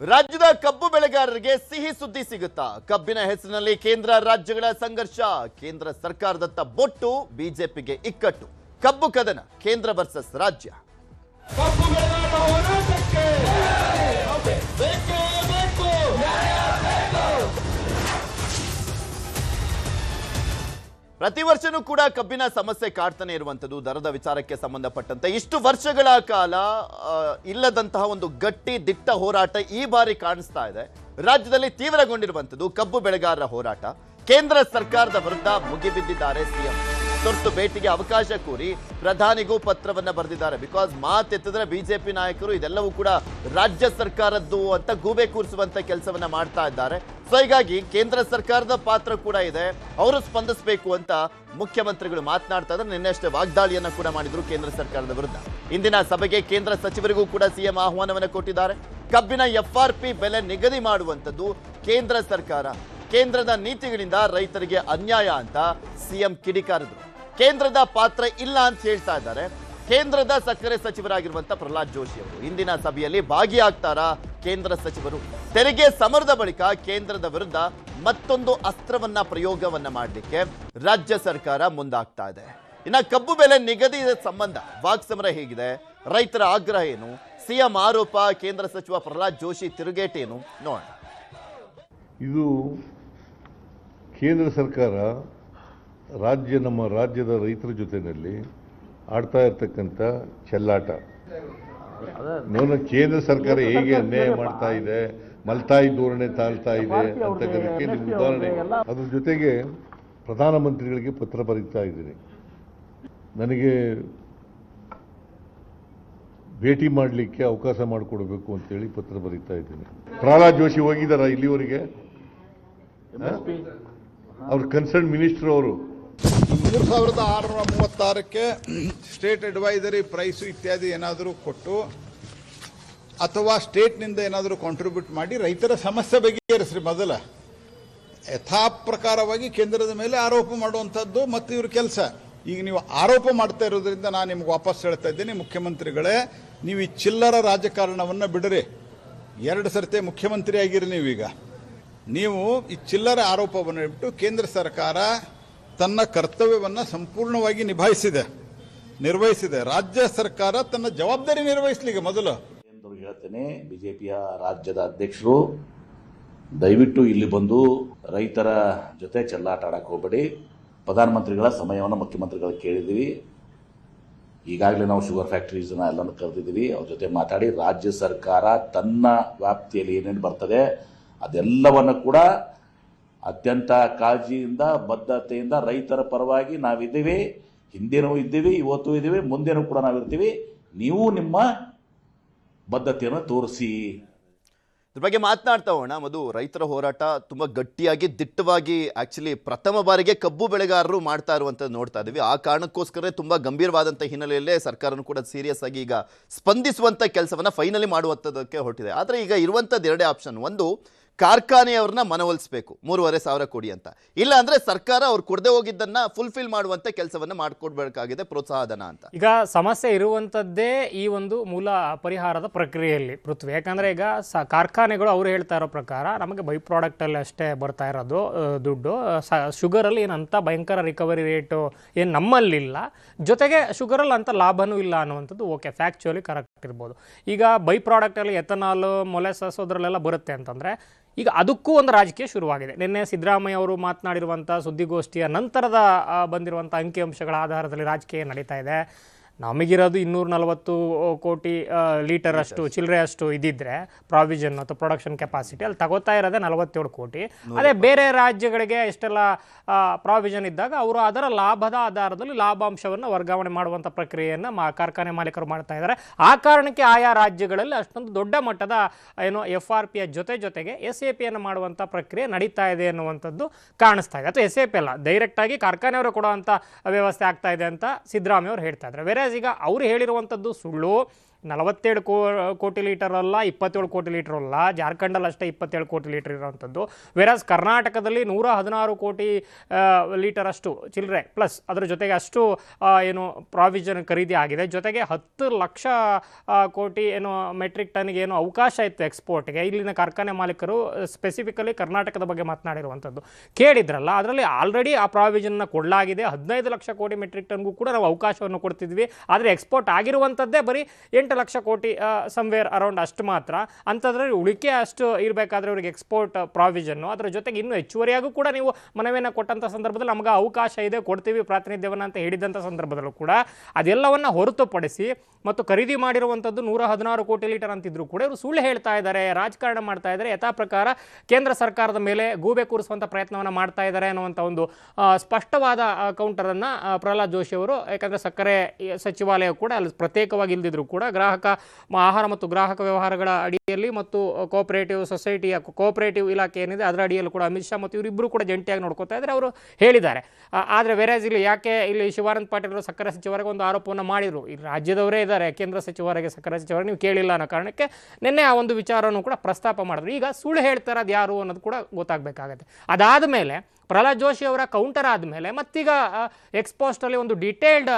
ರಾಜ್ಯದ ಕಬ್ಬು ಬೆಳೆಗಾರರಿಗೆ ಸಿಹಿ ಸುದ್ದಿ ಸಿಗುತ್ತಾ? ಕಬ್ಬಿನ ಹೆಸರಿನಲ್ಲಿ ಕೇಂದ್ರ ರಾಜ್ಯಗಳ ಸಂಘರ್ಷ, ಕೇಂದ್ರ ಸರ್ಕಾರದತ್ತ ಬೊಟ್ಟು, ಬಿಜೆಪಿಗೆ ಇಕ್ಕಟ್ಟು. ಕಬ್ಬು ಕದನ, ಕೇಂದ್ರ ವರ್ಸಸ್ ರಾಜ್ಯ. ಕಬ್ಬು ಬೆಳೆಗಾರರ ಹೋರಾಟಕ್ಕೆ ಬೇಕೇ ಬೇಕು. ಪ್ರತಿ ವರ್ಷನೂ ಕೂಡ ಕಬ್ಬಿನ ಸಮಸ್ಯೆ ಕಾಡ್ತಾನೆ ಇರುವಂತದ್ದು. ದರದ ವಿಚಾರಕ್ಕೆ ಸಂಬಂಧಪಟ್ಟಂತೆ ಇಷ್ಟು ವರ್ಷಗಳ ಕಾಲ ಇಲ್ಲದಂತಹ ಒಂದು ಗಟ್ಟಿ ದಿಟ್ಟ ಹೋರಾಟ ಈ ಬಾರಿ ಕಾಣಿಸ್ತಾ ಇದೆ. ರಾಜ್ಯದಲ್ಲಿ ತೀವ್ರಗೊಂಡಿರುವಂತದ್ದು ಕಬ್ಬು ಬೆಳೆಗಾರರ ಹೋರಾಟ. ಕೇಂದ್ರ ಸರ್ಕಾರದ ವಿರುದ್ಧ ಮುಗಿಬಿದ್ದಿದ್ದಾರೆ ಸಿಎಂ. ತುರ್ತು ಭೇಟಿಗೆ ಅವಕಾಶ ಕೋರಿ ಪ್ರಧಾನಿಗೂ ಪತ್ರವನ್ನ ಬರೆದಿದ್ದಾರೆ. ಬಿಕಾಸ್ ಮಾತೆತ್ತಿದ್ರೆ ಬಿಜೆಪಿ ನಾಯಕರು ಇದೆಲ್ಲವೂ ಕೂಡ ರಾಜ್ಯ ಸರ್ಕಾರದ್ದು ಅಂತ ಗೂಬೆ ಕೂರಿಸುವಂತ ಕೆಲಸವನ್ನ ಮಾಡ್ತಾ ಇದ್ದಾರೆ. ಸೊ ಹೀಗಾಗಿ ಕೇಂದ್ರ ಸರ್ಕಾರದ ಪಾತ್ರ ಕೂಡ ಇದೆ, ಅವರು ಸ್ಪಂದಿಸಬೇಕು ಅಂತ ಮುಖ್ಯಮಂತ್ರಿಗಳು ಮಾತನಾಡ್ತಾ ಇದ್ದಾರೆ. ನಿನ್ನೆ ಅಷ್ಟೇ ವಾಗ್ದಾಳಿಯನ್ನ ಕೂಡ ಮಾಡಿದ್ರು ಕೇಂದ್ರ ಸರ್ಕಾರದ ವಿರುದ್ಧ. ಇಂದಿನ ಸಭೆಗೆ ಕೇಂದ್ರ ಸಚಿವರಿಗೂ ಕೂಡ ಸಿಎಂ ಆಹ್ವಾನವನ್ನು ಕೊಟ್ಟಿದ್ದಾರೆ. ಕಬ್ಬಿನ FRP ಬೆಲೆ ನಿಗದಿ ಮಾಡುವಂತದ್ದು ಕೇಂದ್ರ ಸರ್ಕಾರ. ಕೇಂದ್ರದ ನೀತಿಗಳಿಂದ ರೈತರಿಗೆ ಅನ್ಯಾಯ ಅಂತ ಸಿಎಂ ಕಿಡಿಕಾರಿದ್ರು. ಕೇಂದ್ರದ ಪಾತ್ರ ಇಲ್ಲ ಅಂತ ಹೇಳ್ತಾ ಇದ್ದಾರೆ. ಕೇಂದ್ರದ ಸಕ್ಕರೆ ಸಚಿವರಾಗಿರುವಂತ ಪ್ರಹ್ಲಾದ್ ಜೋಶಿ ಅವರು ಇಂದಿನ ಸಭೆಯಲ್ಲಿ ಭಾಗಿಯಾಗ್ತಾರಾ? ಕೇಂದ್ರ ಸಚಿವರು ತೆರಿಗೆ ಸಮರದ ಬಳಿಕ ಕೇಂದ್ರದ ವಿರುದ್ಧ ಮತ್ತೊಂದು ಅಸ್ತ್ರವನ್ನ ಪ್ರಯೋಗವನ್ನ ಮಾಡಲಿಕ್ಕೆ ರಾಜ್ಯ ಸರ್ಕಾರ ಮುಂದಾಗ್ತಾ ಇದೆ. ಇನ್ನ ಕಬ್ಬು ಬೆಲೆ ನಿಗದಿ ಸಂಬಂಧ ವಾಕ್ಸಮರ ಹೇಗಿದೆ, ರೈತರ ಆಗ್ರಹ ಏನು, ಸಿಎಂ ಆರೋಪ, ಕೇಂದ್ರ ಸಚಿವ ಪ್ರಹ್ಲಾದ್ ಜೋಶಿ ತಿರುಗೇಟೇನು ನೋಡೋಣ. ಇದು ಕೇಂದ್ರ ಸರ್ಕಾರ ನಮ್ಮ ರಾಜ್ಯದ ರೈತರ ಜೊತೆಯಲ್ಲಿ ಆಡ್ತಾ ಇರ್ತಕ್ಕಂಥ ಚೆಲ್ಲಾಟ. ಕೇಂದ್ರ ಸರ್ಕಾರ ಹೇಗೆ ಅನ್ಯಾಯ ಮಾಡ್ತಾ ಇದೆ, ಮಲ್ತಾಯಿ ಧೋರಣೆ ತಾಳ್ತಾ ಇದೆ ಅಂತಕ್ಕಂಥಕ್ಕೆ ನಿಮ್ಮ ಉದಾಹರಣೆ. ಅದ್ರ ಜೊತೆಗೆ ಪ್ರಧಾನಮಂತ್ರಿಗಳಿಗೆ ಪತ್ರ ಬರೀತಾ ಇದ್ದೀನಿ. ನನಗೆ ಭೇಟಿ ಮಾಡಲಿಕ್ಕೆ ಅವಕಾಶ ಮಾಡಿಕೊಡ್ಬೇಕು ಅಂತೇಳಿ ಪತ್ರ ಬರೀತಾ ಇದ್ದೀನಿ. ಪ್ರಹ್ಲಾದ್ ಜೋಶಿ ಹೋಗಿದ್ದಾರಾ ಇಲ್ಲಿವರೆಗೆ? ಅವ್ರ ಕನ್ಸರ್ನ್ ಮಿನಿಸ್ಟರ್ ಅವರು 3636ಕ್ಕೆ ಸ್ಟೇಟ್ ಅಡ್ವೈಸರಿ ಪ್ರೈಸು ಇತ್ಯಾದಿ ಏನಾದರೂ ಕೊಟ್ಟು ಅಥವಾ ಸ್ಟೇಟ್ನಿಂದ ಏನಾದರೂ ಕಾಂಟ್ರಿಬ್ಯೂಟ್ ಮಾಡಿ ರೈತರ ಸಮಸ್ಯೆ ಬಗೆಹರಿಸ್ರಿ. ಮೊದಲ ಯಥಾಪ್ರಕಾರವಾಗಿ ಕೇಂದ್ರದ ಮೇಲೆ ಆರೋಪ ಮಾಡುವಂಥದ್ದು ಮತ್ತು ಇವ್ರ ಕೆಲಸ. ಈಗ ನೀವು ಆರೋಪ ಮಾಡ್ತಾ ಇರೋದ್ರಿಂದ ನಾನು ನಿಮ್ಗೆ ವಾಪಸ್ ಹೇಳ್ತಾ ಇದ್ದೀನಿ, ಮುಖ್ಯಮಂತ್ರಿಗಳೇ, ನೀವು ಈ ಚಿಲ್ಲರ ರಾಜಕಾರಣವನ್ನು ಬಿಡ್ರಿ. 2 ಸರ್ತಿ ಮುಖ್ಯಮಂತ್ರಿ ಆಗಿರಿ ನೀವೀಗ. ನೀವು ಈ ಚಿಲ್ಲರೆ ಆರೋಪವನ್ನು ಇಟ್ಟು ಕೇಂದ್ರ ಸರ್ಕಾರ ತನ್ನ ಕರ್ತವ್ಯವನ್ನು ಸಂಪೂರ್ಣವಾಗಿ ನಿರ್ವಹಿಸಿದೆ. ರಾಜ್ಯ ಸರ್ಕಾರ ತನ್ನ ಜವಾಬ್ದಾರಿ ನಿರ್ವಹಿಸಲಿಕ್ಕೆ ಮೊದಲು ಹೇಳ್ತೇನೆ. ಬಿಜೆಪಿಯ ರಾಜ್ಯದ ಅಧ್ಯಕ್ಷರು ದಯವಿಟ್ಟು ಇಲ್ಲಿ ಬಂದು ರೈತರ ಜೊತೆ ಚೆಲ್ಲಾಟ ಆಡಕ್ಕೆ ಹೋಗಬೇಡಿ. ಪ್ರಧಾನಮಂತ್ರಿಗಳ ಸಮಯವನ್ನು ಮುಖ್ಯಮಂತ್ರಿಗಳು ಕೇಳಿದ್ದೀವಿ. ಈಗಾಗಲೇ ನಾವು ಶುಗರ್ ಫ್ಯಾಕ್ಟರೀಸ್ನ ಎಲ್ಲನೂ ಕರೆದಿದ್ದೀವಿ. ಅವ್ರ ಜೊತೆ ಮಾತಾಡಿ ರಾಜ್ಯ ಸರ್ಕಾರ ತನ್ನ ವ್ಯಾಪ್ತಿಯಲ್ಲಿ ಏನೇನು ಬರ್ತದೆ ಅದೆಲ್ಲವನ್ನು ಕೂಡ ಅತ್ಯಂತ ಕಾಳಜಿಯಿಂದ ಬದ್ಧತೆಯಿಂದ ರೈತರ ಪರವಾಗಿ ನಾವಿದ್ದೀವಿ. ಹಿಂದೆನೂ ಇದ್ದೀವಿ, ಇವತ್ತು ಇದ್ದೀವಿ, ಮುಂದೆನೂ ಕೂಡ ನಾವಿರ್ತೀವಿ. ನೀವು ನಿಮ್ಮ ಬದ್ಧತೆಯನ್ನು ತೋರಿಸಿ. ಇದ್ರ ಬಗ್ಗೆ ಮಾತನಾಡ್ತಾ ಹೋಗೋಣ. ಮಧು, ರೈತರ ಹೋರಾಟ ತುಂಬಾ ಗಟ್ಟಿಯಾಗಿ ದಿಟ್ಟವಾಗಿ ಆಕ್ಚುಲಿ ಪ್ರಥಮ ಬಾರಿಗೆ ಕಬ್ಬು ಬೆಳೆಗಾರರು ಮಾಡ್ತಾ ಇರುವಂತದ್ದು ನೋಡ್ತಾ ಇದೀವಿ. ಆ ಕಾರಣಕ್ಕೋಸ್ಕರ ತುಂಬಾ ಗಂಭೀರವಾದಂತಹ ಹಿನ್ನೆಲೆಯಲ್ಲೇ ಸರ್ಕಾರನೂ ಕೂಡ ಸೀರಿಯಸ್ ಆಗಿ ಈಗ ಸ್ಪಂದಿಸುವಂತ ಕೆಲಸವನ್ನ ಫೈನಲಿ ಮಾಡುವಂತದಕ್ಕೆ ಹೊರಟಿದೆ. ಆದ್ರೆ ಈಗ ಇರುವಂತದ್ದು 2 ಆಪ್ಷನ್. ಒಂದು, ಕಾರ್ಖಾನೆಯವ್ರನ್ನ ಮನವೊಲಿಸಬೇಕು 3,500 ಕೋಟಿ ಅಂತ. ಇಲ್ಲ ಅಂದ್ರೆ ಸರ್ಕಾರ ಅವ್ರು ಕೊಡದೆ ಹೋಗಿದ್ದನ್ನ ಫುಲ್ಫಿಲ್ ಮಾಡುವಂತ ಕೆಲಸವನ್ನ ಮಾಡ್ಕೊಡ್ಬೇಕಾಗಿದೆ, ಪ್ರೋತ್ಸಾಹಧನ ಅಂತ. ಈಗ ಸಮಸ್ಯೆ ಇರುವಂತದ್ದೇ ಈ ಒಂದು ಮೂಲ ಪರಿಹಾರದ ಪ್ರಕ್ರಿಯೆಯಲ್ಲಿ ಪೃಥ್ವಿ. ಯಾಕಂದ್ರೆ ಈಗ ಕಾರ್ಖಾನೆಗಳು ಅವ್ರು ಹೇಳ್ತಾ ಇರೋ ಪ್ರಕಾರ ನಮಗೆ ಬೈ ಪ್ರಾಡಕ್ಟ್ ಅಲ್ಲಿ ಅಷ್ಟೇ ಬರ್ತಾ ಇರೋದು ದುಡ್ಡು. ಶುಗರ್ ಅಲ್ಲಿ ಏನಂತ ಭಯಂಕರ ರಿಕವರಿ ರೇಟು ಏನು ನಮ್ಮಲ್ಲಿಲ್ಲ, ಜೊತೆಗೆ ಶುಗರಲ್ಲಿ ಅಂತ ಲಾಭನೂ ಇಲ್ಲ ಅನ್ನುವಂಥದ್ದು ಓಕೆ, ಫ್ಯಾಕ್ಚುಲಿ ಕರೆಕ್ಟ್ ಇರ್ಬೋದು. ಈಗ ಬೈ ಪ್ರಾಡಕ್ಟ್ ಅಲ್ಲಿ ಎಥನಾಲ್, ಮೊಲೆಸಸ್ ಅದರಲ್ಲೆಲ್ಲ ಬರುತ್ತೆ ಅಂತಂದ್ರೆ ಈಗ ಅದಕ್ಕೂ ಒಂದು ರಾಜಕೀಯ ಶುರುವಾಗಿದೆ. ನಿನ್ನೆ ಸಿದ್ದರಾಮಯ್ಯ ಅವರು ಮಾತನಾಡಿರುವಂಥ ಸುದ್ದಿಗೋಷ್ಠಿಯ ನಂತರದ ಬಂದಿರುವಂಥ ಅಂಕಿಅಂಶಗಳ ಆಧಾರದಲ್ಲಿ ರಾಜಕೀಯ ನಡೀತಾ ಇದೆ. ನಮಗಿರೋದು 240 ಕೋಟಿ ಲೀಟರ್ ಅಷ್ಟು ಚಿಲ್ಲರೆ ಅಷ್ಟು ಇದ್ದಿದ್ರೆ ಪ್ರಾವಿಷನ್ ಅಥವಾ ಪ್ರೊಡಕ್ಷನ್ ಕೆಪಾಸಿಟಿ, ಅಲ್ಲಿ ತಗೋತಾ ಇರೋದೇ 47 ಕೋಟಿ. ಅದೇ ಬೇರೆ ರಾಜ್ಯಗಳಿಗೆ ಎಷ್ಟೆಲ್ಲ ಪ್ರಾವಿಷನ್ ಇದ್ದಾಗ ಅವರು ಅದರ ಲಾಭದ ಆಧಾರದಲ್ಲಿ ಲಾಭಾಂಶವನ್ನು ವರ್ಗಾವಣೆ ಮಾಡುವಂಥ ಪ್ರಕ್ರಿಯೆಯನ್ನು ಕಾರ್ಖಾನೆ ಮಾಲೀಕರು ಮಾಡ್ತಾ ಇದ್ದಾರೆ. ಆ ಕಾರಣಕ್ಕೆ ಆಯಾ ರಾಜ್ಯಗಳಲ್ಲಿ ಅಷ್ಟೊಂದು ದೊಡ್ಡ ಮಟ್ಟದ FRPಯ ಜೊತೆಗೆ SAPಯನ್ನು ಮಾಡುವಂಥ ಪ್ರಕ್ರಿಯೆ ನಡೀತಾ ಇದೆ ಅನ್ನುವಂಥದ್ದು ಕಾಣಿಸ್ತಾ ಇದೆ. ಅಥವಾ SAP ಅಲ್ಲ, ಡೈರೆಕ್ಟಾಗಿ ಕಾರ್ಖಾನೆಯವರು ಕೊಡುವಂಥ ವ್ಯವಸ್ಥೆ ಆಗ್ತಾ ಇದೆ ಅಂತ ಸಿದ್ದರಾಮಯ್ಯ ಅವರು ಹೇಳ್ತಾ ಇದ್ದಾರೆ. ಬೇರೆ ಈಗ ಅವರು ಹೇಳಿರುವಂಥದ್ದು ಸುಳ್ಳು. 47 ಕೋಟಿ ಲೀಟರ್ ಅಲ್ಲ, 27 ಕೋಟಿ ಲೀಟರ್ ಅಲ್ಲ, ಜಾರ್ಖಂಡಲ್ಲಿ ಅಷ್ಟೇ 27 ಕೋಟಿ ಲೀಟರ್ ಇರೋವಂಥದ್ದು. ವೆರಾಸ್ ಕರ್ನಾಟಕದಲ್ಲಿ 116 ಕೋಟಿ ಲೀಟರ್ ಅಷ್ಟು ಚಿಲ್ಲರೆ ಪ್ಲಸ್ ಅದರ ಜೊತೆಗೆ ಅಷ್ಟು ಏನು ಪ್ರಾವಿಷನ್ ಖರೀದಿ ಆಗಿದೆ. ಜೊತೆಗೆ 10 ಲಕ್ಷ ಕೋಟಿ ಏನು ಮೆಟ್ರಿಕ್ ಟನ್ಗೆ ಏನು ಅವಕಾಶ ಇತ್ತು ಎಕ್ಸ್ಪೋರ್ಟ್ಗೆ. ಇಲ್ಲಿನ ಕಾರ್ಖಾನೆ ಮಾಲೀಕರು ಸ್ಪೆಸಿಫಿಕಲಿ ಕರ್ನಾಟಕದ ಬಗ್ಗೆ ಮಾತನಾಡಿರುವಂಥದ್ದು ಕೇಳಿದ್ರಲ್ಲ, ಅದರಲ್ಲಿ ಆಲ್ರೆಡಿ ಆ ಪ್ರಾವಿಷನ್ನ ಕೊಡಲಾಗಿದೆ. 15 ಲಕ್ಷ ಕೋಟಿ ಮೆಟ್ರಿಕ್ ಟನ್ಗೂ ಕೂಡ ನಾವು ಅವಕಾಶವನ್ನು ಕೊಡ್ತಿದ್ವಿ. ಆದರೆ ಎಕ್ಸ್ಪೋರ್ಟ್ ಆಗಿರುವಂಥದ್ದೇ ಬರೀ 8 ಲಕ್ಷ ಕೋಟಿ ಸಮ್ವೇರ್ ಅರೌಂಡ್ ಅಷ್ಟು ಮಾತ್ರ. ಅಂಥದ್ರಲ್ಲಿ ಉಳಿಕೆ ಅಷ್ಟು ಇರಬೇಕಾದ್ರೆ ಅವರಿಗೆ ಎಕ್ಸ್ಪೋರ್ಟ್ ಪ್ರಾವಿಷನ್ನು, ಅದರ ಜೊತೆಗೆ ಇನ್ನೂ ಹೆಚ್ಚುವರಿಯಾಗೂ ಕೂಡ ನೀವು ಮನವಿಯನ್ನು ಕೊಟ್ಟಂಥ ಸಂದರ್ಭದಲ್ಲಿ ನಮಗೆ ಅವಕಾಶ ಇದೆ, ಕೊಡ್ತೀವಿ ಪ್ರಾತಿನಿಧ್ಯವನ್ನು ಅಂತ ಹೇಳಿದಂಥ ಸಂದರ್ಭದಲ್ಲೂ ಕೂಡ ಅದೆಲ್ಲವನ್ನು ಹೊರತುಪಡಿಸಿ ಮತ್ತು ಖರೀದಿ ಮಾಡಿರುವಂಥದ್ದು 116 ಕೋಟಿ ಲೀಟರ್ ಅಂತಿದ್ರು ಕೂಡ ಇವರು ಸುಳ್ಳು ಹೇಳ್ತಾ ಇದ್ದಾರೆ, ರಾಜಕಾರಣ ಮಾಡ್ತಾ ಇದ್ದಾರೆ, ಯಥಾ ಪ್ರಕಾರ ಕೇಂದ್ರ ಸರ್ಕಾರದ ಮೇಲೆ ಗೂಬೆ ಕೂರಿಸುವಂಥ ಪ್ರಯತ್ನವನ್ನು ಮಾಡ್ತಾ ಇದ್ದಾರೆ ಅನ್ನುವಂಥ ಒಂದು ಸ್ಪಷ್ಟವಾದ ಕೌಂಟರನ್ನು ಪ್ರಹ್ಲಾದ್ ಜೋಶಿ ಅವರು, ಯಾಕಂದರೆ ಸಕ್ಕರೆ ಸಚಿವಾಲಯ ಕೂಡ ಅಲ್ಲಿ ಪ್ರತ್ಯೇಕವಾಗಿ ಇಲ್ದಿದ್ರು ಕೂಡ ಆಹಾರ ಮತ್ತು ಗ್ರಾಹಕ ವ್ಯವಹಾರಗಳ ಅಡಿಯಲ್ಲಿ ಮತ್ತು ಕೋಆಪರೇಟಿವ್ ಸೊಸೈಟಿಯ ಕೋಆಪರೇಟಿವ್ ಇಲಾಖೆ ಏನಿದೆ ಅದರ ಅಡಿಯಲ್ಲೂ ಕೂಡ ಅಮಿತ್ ಶಾ ಮತ್ತು ಇವರಿಬ್ಬರು ಕೂಡ ಜಂಟಿಯಾಗಿ ನೋಡ್ಕೋತಾ ಇದ್ದಾರೆ ಅವರು ಹೇಳಿದ್ದಾರೆ. ಆದರೆ ವೆರಾಸ್ ಇಲ್ಲಿ ಯಾಕೆ ಇಲ್ಲಿ ಶಿವಾನಂದ ಪಾಟೀಲ್ ಅವರು ಸಕ್ಕರೆ ಸಚಿವರಿಗೆ ಒಂದು ಆರೋಪವನ್ನು ಮಾಡಿದರು. ಇಲ್ಲಿ ರಾಜ್ಯದವರೇ ಇದ್ದಾರೆ, ಕೇಂದ್ರ ಸಚಿವರಿಗೆ ಸಕ್ಕರೆ ಸಚಿವರಿಗೆ ನೀವು ಕೇಳಿಲ್ಲ ಅನ್ನೋ ಕಾರಣಕ್ಕೆ ನಿನ್ನೆ ಆ ಒಂದು ವಿಚಾರವನ್ನು ಕೂಡ ಪ್ರಸ್ತಾಪ ಮಾಡಿದ್ರು. ಈಗ ಸುಳ್ಳು ಹೇಳ್ತಾರೆ ಅದು ಯಾರು ಅನ್ನೋದು ಕೂಡ ಗೊತ್ತಾಗಬೇಕಾಗತ್ತೆ. ಅದಾದ ಮೇಲೆ ಪ್ರಹ್ಲಾದ್ ಜೋಶಿ ಅವರ ಕೌಂಟರ್ ಆದಮೇಲೆ ಮತ್ತೀಗ ಎಕ್ಸ್ಪೋಸ್ಟಲ್ಲಿ ಒಂದು ಡೀಟೇಲ್ಡ್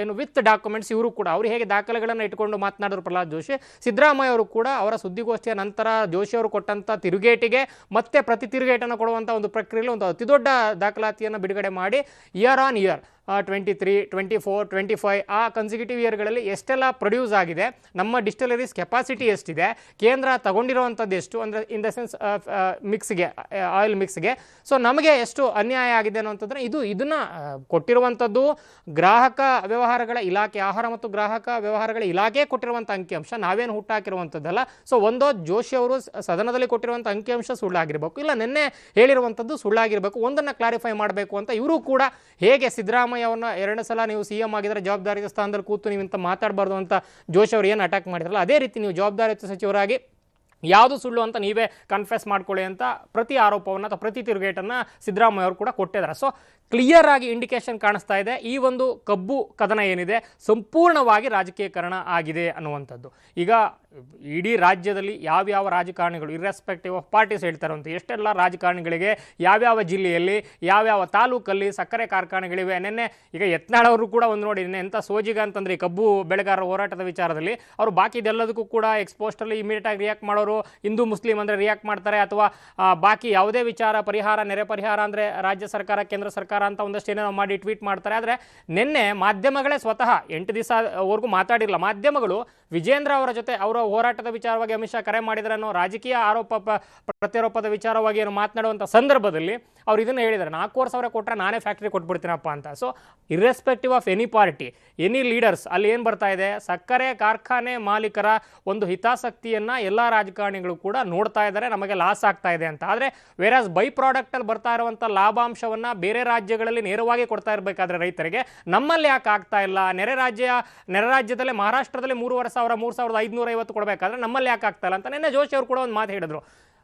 ಏನು ವಿತ್ ಡಾಕ್ಯುಮೆಂಟ್ಸ್ ಇವರು ಕೂಡ ಅವರು ಹೇಗೆ ದಾಖಲೆಗಳನ್ನು ಇಟ್ಕೊಂಡು ಮಾತನಾಡಿದ್ರು ಪ್ರಹ್ಲಾದ್ ಜೋಶಿ, ಸಿದ್ದರಾಮಯ್ಯ ಅವರು ಕೂಡ ಅವರ ಸುದ್ದಿಗೋಷ್ಠಿಯ ನಂತರ ಜೋಶಿ ಅವರು ಕೊಟ್ಟಂಥ ತಿರುಗೇಟಿಗೆ ಮತ್ತೆ ಪ್ರತಿ ತಿರುಗೇಟನ್ನು ಕೊಡುವಂಥ ಒಂದು ಪ್ರಕ್ರಿಯೆಯಲ್ಲಿ ಒಂದು ಅತಿ ದೊಡ್ಡ ದಾಖಲಾತಿಯನ್ನು ಬಿಡುಗಡೆ ಮಾಡಿ ಇಯರ್ ಆನ್ ಇಯರ್ 23, 24, 25 ಆ ಕನ್ಸಿಕ್ಯೂಟಿವ್ ಇಯರ್ಗಳಲ್ಲಿ ಎಷ್ಟೆಲ್ಲ ಪ್ರೊಡ್ಯೂಸ್ ಆಗಿದೆ, ನಮ್ಮ ಡಿಸ್ಟಿಲರೀಸ್ ಕೆಪಾಸಿಟಿ ಎಷ್ಟಿದೆ, ಕೇಂದ್ರ ತಗೊಂಡಿರುವಂಥದ್ದು ಎಷ್ಟು ಅಂದರೆ ಇನ್ ದ ಸೆನ್ಸ್ ಮಿಕ್ಸ್ಗೆ ಆಯಿಲ್ ಮಿಕ್ಸ್ಗೆ, ಸೊ ನಮಗೆ ಎಷ್ಟು ಅನ್ಯಾಯ ಆಗಿದೆ ಅನ್ನೋಂಥದ್ದನ್ನು ಇದನ್ನು ಕೊಟ್ಟಿರುವಂಥದ್ದು ಗ್ರಾಹಕ ವ್ಯವಹಾರಗಳ ಇಲಾಖೆ, ಆಹಾರ ಮತ್ತು ಗ್ರಾಹಕ ವ್ಯವಹಾರಗಳ ಇಲಾಖೆ ಕೊಟ್ಟಿರುವಂಥ ಅಂಕಿಅಂಶ, ನಾವೇನು ಹುಟ್ಟಾಕಿರುವಂಥದ್ದಲ್ಲ. ಸೊ ಒಂದೋ ಜೋಶಿ ಅವರು ಸದನದಲ್ಲಿ ಕೊಟ್ಟಿರುವಂಥ ಅಂಕಿಅಂಶ ಸುಳ್ಳಾಗಿರಬೇಕು, ಇಲ್ಲ ನಿನ್ನೆ ಹೇಳಿರುವಂಥದ್ದು ಸುಳ್ಳಾಗಿರಬೇಕು, ಒಂದನ್ನು ಕ್ಲಾರಿಫೈ ಮಾಡಬೇಕು ಅಂತ ಇವರು ಕೂಡ ಹೇಗೆ ಸಿದ್ದರಾಮಯ್ಯ ಅವನ್ನ 2 ಸಲ ನೀವು CM ಆಗಿದ್ರೆ ಜವಾಬ್ದಾರಿತ ಸ್ಥಾನದಲ್ಲಿ ಕೂತು ನೀವು ಇಂತ ಮಾತಾಡಬಾರ್ದು ಅಂತ ಜೋಶಿ ಅವರು ಏನು ಅಟ್ಯಾಕ್ ಮಾಡಿದ್ರಲ್ಲ, ಅದೇ ರೀತಿ ನೀವು ಜವಾಬ್ದಾರಿತ ಸಚಿವರಾಗಿ ಯಾವುದು ಸುಳ್ಳು ಅಂತ ನೀವೇ ಕನ್ಫೆಸ್ ಮಾಡ್ಕೊಳ್ಳಿ ಅಂತ ಪ್ರತಿ ಆರೋಪವನ್ನು ಅಥವಾ ಪ್ರತಿ ತಿರುಗೇಟನ್ನು ಸಿದ್ದರಾಮಯ್ಯ ಅವರು ಕೂಡ ಕೊಟ್ಟಿದ್ದಾರೆ. ಸೊ ಕ್ಲಿಯರ್ ಆಗಿ ಇಂಡಿಕೇಶನ್ ಕಾಣಿಸ್ತಾ ಇದೆ ಈ ಒಂದು ಕಬ್ಬು ಕದನ ಏನಿದೆ ಸಂಪೂರ್ಣವಾಗಿ ರಾಜಕೀಯಕರಣ ಆಗಿದೆ ಅನ್ನುವಂಥದ್ದು. ಈಗ ಇಡೀ ರಾಜ್ಯದಲ್ಲಿ ಯಾವ್ಯಾವ ರಾಜಕಾರಣಿಗಳು ಇರ್ರೆಸ್ಪೆಕ್ಟಿವ್ ಆಫ್ ಪಾರ್ಟೀಸ್ ಹೇಳ್ತಾರಂತೆ, ಎಷ್ಟೆಲ್ಲ ರಾಜಕಾರಣಿಗಳಿಗೆ ಯಾವ್ಯಾವ ಜಿಲ್ಲೆಯಲ್ಲಿ ಯಾವ್ಯಾವ ತಾಲೂಕಲ್ಲಿ ಸಕ್ಕರೆ ಕಾರ್ಖಾನೆಗಳಿವೆ. ನೆನ್ನೆ ಈಗ ಯತ್ನಾಳ್ ಅವರು ಕೂಡ ಒಂದು ನೋಡಿ ಎಂಥ ಸೋಜಿಗ ಅಂತಂದ್ರೆ ಕಬ್ಬು ಬೆಳೆಗಾರರ ಹೋರಾಟದ ವಿಚಾರದಲ್ಲಿ ಅವರು ಬಾಕಿ ಇದೆಲ್ಲದಕ್ಕೂ ಕೂಡ ಎಕ್ಸ್ಪೋಸ್ಟಲ್ಲಿ ಇಮಿಡಿಯೇಟ್ ಆಗಿ ರಿಯಾಕ್ಟ್ ಮಾಡೋರು, ಹಿಂದೂ ಮುಸ್ಲಿಂ ಅಂದರೆ ರಿಯಾಕ್ಟ್ ಮಾಡ್ತಾರೆ, ಅಥವಾ ಬಾಕಿ ಯಾವುದೇ ವಿಚಾರ ಪರಿಹಾರ ನೆರೆ ಪರಿಹಾರ ಅಂದರೆ ರಾಜ್ಯ ಸರ್ಕಾರ ಕೇಂದ್ರ ಸರ್ಕಾರ ಅಂತ ಒಂದಷ್ಟು ಏನೋ ಮಾಡಿ ಟ್ವೀಟ್ ಮಾಡ್ತಾರೆ. ಆದರೆ ನಿನ್ನೆ ಮಾಧ್ಯಮಗಳೇ ಸ್ವತಃ 8 ದಿವಸವರೆಗೂ ಮಾತಾಡಿರಲ್ಲ ಮಾಧ್ಯಮಗಳು ವಿಜೇಂದ್ರ ಅವರ ಜೊತೆ ಅವರ ಹೋರಾಟದ ವಿಚಾರವಾಗಿ ಅಮಿತ್ ಶಾ ಕರೆ ಮಾಡಿದ್ರೆ ಅನ್ನೋ ರಾಜಕೀಯ ಆರೋಪ ಪ್ರತ್ಯಾರೋಪದ ವಿಚಾರವಾಗಿ ಏನು ಮಾತನಾಡುವಂಥ ಸಂದರ್ಭದಲ್ಲಿ ಅವ್ರು ಇದನ್ನು ಹೇಳಿದ್ದಾರೆ, 4,000 ಕೊಟ್ಟರೆ ನಾನೇ ಫ್ಯಾಕ್ಟ್ರಿ ಕೊಟ್ಬಿಡ್ತೀನಪ್ಪ ಅಂತ. So irrespective of any party any leaders ಅಲ್ಲಿ ಏನು ಬರ್ತಾ ಇದೆ, ಸಕ್ಕರೆ ಕಾರ್ಖಾನೆ ಮಾಲೀಕರ ಒಂದು ಹಿತಾಸಕ್ತಿಯನ್ನು ಎಲ್ಲ ರಾಜಕಾರಣಿಗಳು ಕೂಡ ನೋಡ್ತಾ ಇದ್ದಾರೆ, ನಮಗೆ ಲಾಸ್ ಆಗ್ತಾ ಇದೆ ಅಂತ. ಆದರೆ ವೇರಾಸ್ ಬೈ ಪ್ರಾಡಕ್ಟಲ್ಲಿ ಬರ್ತಾ ಇರುವಂಥ ಲಾಭಾಂಶವನ್ನು ಬೇರೆ ರಾಜ್ಯಗಳಲ್ಲಿ ನೇರವಾಗಿ ಕೊಡ್ತಾ ಇರಬೇಕಾದ್ರೆ ರೈತರಿಗೆ ನಮ್ಮಲ್ಲಿ ಯಾಕೆ ಆಗ್ತಾ ಇಲ್ಲ, ನೆರೆ ರಾಜ್ಯದಲ್ಲೇ ಮಹಾರಾಷ್ಟ್ರದಲ್ಲಿ 3,500 3,550 ಕೊಡಬೇಕಾದ್ರೆ ನಮ್ಮಲ್ಲಿ ಯಾಕೆ ಆಗ್ತಾ ಇಲ್ಲ ಅಂತ ನಿನ್ನೆ ಜೋಶಿ ಅವರು ಕೂಡ ಒಂದು ಮಾತು ಹೇಳಿದರು.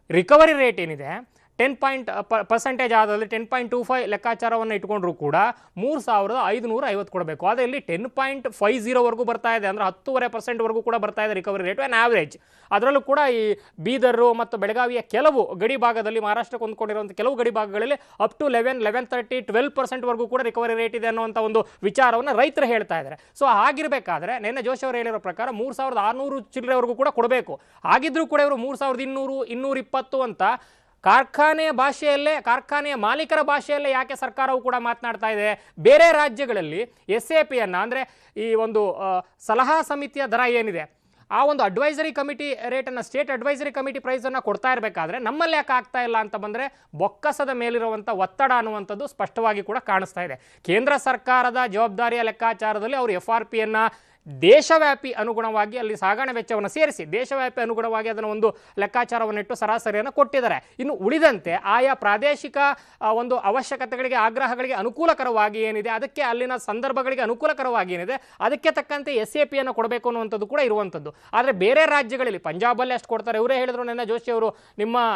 ರಿಕವರಿ ರೇಟ್ ಏನಿದೆ 10% ಆದಲ್ಲಿ 10.25 ಲೆಕ್ಕಾಚಾರವನ್ನು ಇಟ್ಕೊಂಡ್ರು ಕೂಡ 3,550 ಕೊಡಬೇಕು. ಆದರೆ ಇಲ್ಲಿ 10.50 ಬರ್ತಾ ಇದೆ, ಅಂದರೆ 10.5% ಕೂಡ ಬರ್ತಾ ಇದೆ ರಿಕವರಿ ರೇಟ್ ಆನ್ ಆವ್ರೇಜ್. ಅದರಲ್ಲೂ ಕೂಡ ಈ ಬೀದರು ಮತ್ತು ಬೆಳಗಾವಿಯ ಕೆಲವು ಗಡಿ ಭಾಗದಲ್ಲಿ ಮಹಾರಾಷ್ಟ್ರಕ್ಕೆ ಹೊಂದ್ಕೊಂಡಿರುವಂಥ ಕೆಲವು ಗಡಿ ಭಾಗಗಳಲ್ಲಿ ಅಪ್ ಟು 11, 12% ಕೂಡ ರಿಕವರಿ ರೇಟ್ ಇದೆ ಅನ್ನುವಂಥ ಒಂದು ವಿಚಾರವನ್ನು ರೈತರು ಹೇಳ್ತಾ ಇದ್ದಾರೆ. ಸೊ ಹಾಗಿರಬೇಕಾದ್ರೆ ನಿನ್ನೆ ಜೋಶಿ ಅವರು ಹೇಳಿರೋ ಪ್ರಕಾರ 3,600 ಚಿಲ್ಲರೆವರೆಗೂ ಕೂಡ ಕೊಡಬೇಕು. ಹಾಗಿದ್ರೂ ಕೂಡ ಇವರು 3,200, 220 ಅಂತ ಕಾರ್ಖಾನೆಯ ಭಾಷೆಯಲ್ಲೇ ಕಾರ್ಖಾನೆಯ ಮಾಲೀಕರ ಭಾಷೆಯಲ್ಲೇ ಯಾಕೆ ಸರ್ಕಾರವು ಕೂಡ ಮಾತನಾಡ್ತಾ ಇದೆ? ಬೇರೆ ರಾಜ್ಯಗಳಲ್ಲಿ SAPಯನ್ನು ಅಂದರೆ ಈ ಒಂದು ಸಲಹಾ ಸಮಿತಿಯ ದರ ಏನಿದೆ ಆ ಒಂದು ಅಡ್ವೈಸರಿ ಕಮಿಟಿ ರೇಟನ್ನು ಸ್ಟೇಟ್ ಅಡ್ವೈಸರಿ ಕಮಿಟಿ ಪ್ರೈಸನ್ನು ಕೊಡ್ತಾ ಇರಬೇಕಾದ್ರೆ ನಮ್ಮಲ್ಲಿ ಯಾಕೆ ಆಗ್ತಾ ಇಲ್ಲ ಅಂತ ಬಂದರೆ ಬೊಕ್ಕಸದ ಮೇಲಿರುವಂಥ ಒತ್ತಡ ಅನ್ನುವಂಥದ್ದು ಸ್ಪಷ್ಟವಾಗಿ ಕೂಡ ಕಾಣಿಸ್ತಾ ಇದೆ. ಕೇಂದ್ರ ಸರ್ಕಾರದ ಜವಾಬ್ದಾರಿಯ ಲೆಕ್ಕಾಚಾರದಲ್ಲಿ ಅವರು FRPಯನ್ನು ದೇಶವ್ಯಾಪಿ ಅನುಗುಣವಾಗಿ ಅಲ್ಲಿ ಸಾಗಣೆ ವೆಚ್ಚವನ್ನು ಸೇರಿಸಿ ದೇಶವ್ಯಾಪಿ ಅನುಗುಣವಾಗಿ ಅದನ್ನು ಒಂದು ಲೆಕ್ಕಾಚಾರವನ್ನಿಟ್ಟು ಸರಾಸರಿಯನ್ನು ಕೊಟ್ಟಿದ್ದಾರೆ. ಇನ್ನು ಉಳಿದಂತೆ ಆಯಾ ಪ್ರಾದೇಶಿಕ ಒಂದು ಅವಶ್ಯಕತೆಗಳಿಗೆ ಆಗ್ರಹಗಳಿಗೆ ಅನುಕೂಲಕರವಾಗಿ ಏನಿದೆ ಅದಕ್ಕೆ ಅಲ್ಲಿನ ಸಂದರ್ಭಗಳಿಗೆ ಅನುಕೂಲಕರವಾಗಿ ಏನಿದೆ ಅದಕ್ಕೆ ತಕ್ಕಂತೆ SAPಯನ್ನು ಕೊಡಬೇಕು ಅನ್ನುವಂಥದ್ದು ಕೂಡ ಇರುವಂಥದ್ದು. ಆದರೆ ಬೇರೆ ರಾಜ್ಯಗಳಲ್ಲಿ ಪಂಜಾಬಲ್ಲಿ ಅಷ್ಟು ಕೊಡ್ತಾರೆ. ಇವರೇ ಹೇಳಿದ್ರು ನಿನ್ನೆ ಜೋಶಿ ಅವರು,